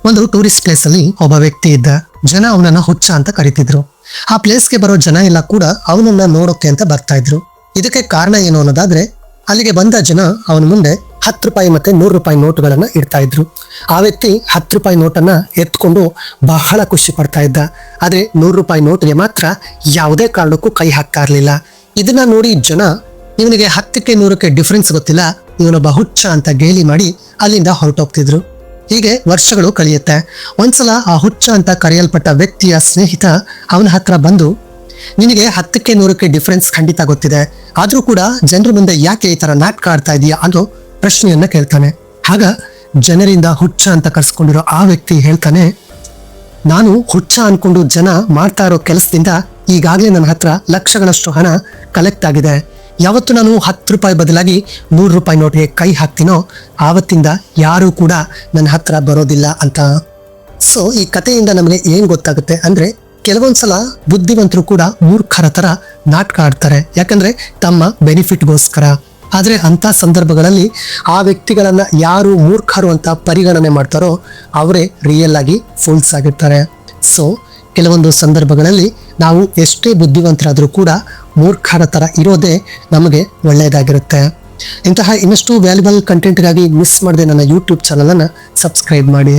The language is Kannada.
ಒಂದು ಟೂರಿಸ್ಟ್ ಪ್ಲೇಸ್ ಅಲ್ಲಿ ಒಬ್ಬ ವ್ಯಕ್ತಿ ಇದ್ದ. ಜನ ಅವನನ್ನ ಹುಚ್ಚ ಅಂತ ಕರಿತಿದ್ರು. ಆ ಪ್ಲೇಸ್ಗೆ ಬರೋ ಜನ ಎಲ್ಲ ಕೂಡ ಅವನನ್ನ ನೋಡೋಕೆ ಅಂತ ಬರ್ತಾ ಇದ್ರು. ಇದಕ್ಕೆ ಕಾರಣ ಏನು ಅನ್ನೋದಾದ್ರೆ, ಅಲ್ಲಿಗೆ ಬಂದ ಜನ ಅವನ ಮುಂದೆ 10 ರೂಪಾಯಿ ಮತ್ತೆ 100 ರೂಪಾಯಿ ನೋಟುಗಳನ್ನ ಇಡ್ತಾ ಇದ್ರು. ಆ ವ್ಯಕ್ತಿ 10 ರೂಪಾಯಿ ನೋಟನ್ನ ಎತ್ಕೊಂಡು ಬಹಳ ಖುಷಿ ಪಡ್ತಾ ಇದ್ದ. ಆದ್ರೆ 100 ರೂಪಾಯಿ ನೋಟಿಗೆ ಮಾತ್ರ ಯಾವುದೇ ಕಾರಣಕ್ಕೂ ಕೈ ಹಾಕ್ತಾ ಇರ್ಲಿಲ್ಲ. ಇದನ್ನ ನೋಡಿ ಜನ, ಇವನಿಗೆ 10ಕ್ಕೆ 100ಕ್ಕೆ ಡಿಫ್ರೆನ್ಸ್ ಗೊತ್ತಿಲ್ಲ, ಇವನೊಬ್ಬ ಹುಚ್ಚ ಅಂತ ಗೇಲಿ ಮಾಡಿ ಅಲ್ಲಿಂದ ಹೊರಟೋಗ್ತಿದ್ರು. ಹೀಗೆ ವರ್ಷಗಳು ಕಳೆಯುತ್ತೆ. ಒಂದ್ಸಲ ಆ ಹುಚ್ಚ ಅಂತ ಕರೆಯಲ್ಪಟ್ಟ ವ್ಯಕ್ತಿಯ ಸ್ನೇಹಿತ ಅವನ ಹತ್ರ ಬಂದು, ನಿನಗೆ 10ಕ್ಕೆ 100ಕ್ಕೆ ಡಿಫ್ರೆನ್ಸ್ ಖಂಡಿತ ಗೊತ್ತಿದೆ, ಆದ್ರೂ ಕೂಡ ಜನರ ಮುಂದೆ ಯಾಕೆ ಈ ತರ ನಾಟಕ ಆಡ್ತಾ ಇದೀಯಾ ಅನ್ನೋ ಪ್ರಶ್ನೆಯನ್ನ ಕೇಳ್ತಾನೆ. ಆಗ ಜನರಿಂದ ಹುಚ್ಚ ಅಂತ ಕರ್ಸ್ಕೊಂಡಿರೋ ಆ ವ್ಯಕ್ತಿ ಹೇಳ್ತಾನೆ, ನಾನು ಹುಚ್ಚ ಅನ್ಕೊಂಡು ಜನ ಮಾಡ್ತಾ ಇರೋ ಕೆಲಸದಿಂದ ಈಗಾಗಲೇ ನನ್ನ ಹತ್ರ ಲಕ್ಷಗಳಷ್ಟು ಹಣ ಕಲೆಕ್ಟ್ ಆಗಿದೆ. ಯಾವತ್ತು ನಾನು 10 ರೂಪಾಯಿ ಬದಲಾಗಿ 100 ರೂಪಾಯಿ ನೋಟಿಗೆ ಕೈ ಹಾಕ್ತೀನೋ ಆವತ್ತಿಂದ ಯಾರೂ ಕೂಡ ನನ್ನ ಹತ್ರ ಬರೋದಿಲ್ಲ ಅಂತ. ಸೊ ಈ ಕಥೆಯಿಂದ ನಮಗೆ ಏನ್ ಗೊತ್ತಾಗುತ್ತೆ ಅಂದ್ರೆ, ಕೆಲವೊಂದ್ಸಲ ಬುದ್ಧಿವಂತರು ಕೂಡ ಮೂರ್ಖರ ತರ ನಾಟಕ ಆಡ್ತಾರೆ, ಯಾಕಂದ್ರೆ ತಮ್ಮ ಬೆನಿಫಿಟ್ಗೋಸ್ಕರ. ಆದ್ರೆ ಅಂತ ಸಂದರ್ಭಗಳಲ್ಲಿ ಆ ವ್ಯಕ್ತಿಗಳನ್ನ ಯಾರು ಮೂರ್ಖರು ಅಂತ ಪರಿಗಣನೆ ಮಾಡ್ತಾರೋ ಅವರೇ ರಿಯಲ್ ಆಗಿ ಫೂಲ್ಸ್ ಆಗಿರ್ತಾರೆ. ಸೊ ಕೆಲವೊಂದು ಸಂದರ್ಭಗಳಲ್ಲಿ ನಾವು ಎಷ್ಟೇ ಬುದ್ಧಿವಂತರಾದ್ರೂ ಕೂಡ ಮೂರ್ಖರ ತರ ಇರೋದೇ ನಮಗೆ ಒಳ್ಳೆಯದಾಗಿರುತ್ತೆ. ಇಂತಹ ಇನ್ನಷ್ಟು ವ್ಯಾಲ್ಯುಬಲ್ ಕಂಟೆಂಟ್ಗಾಗಿ ಮಿಸ್ ಮಾಡದೆ ನನ್ನ ಯೂಟ್ಯೂಬ್ ಚಾನಲ್ ಅನ್ನ ಸಬ್ಸ್ಕ್ರೈಬ್ ಮಾಡಿ.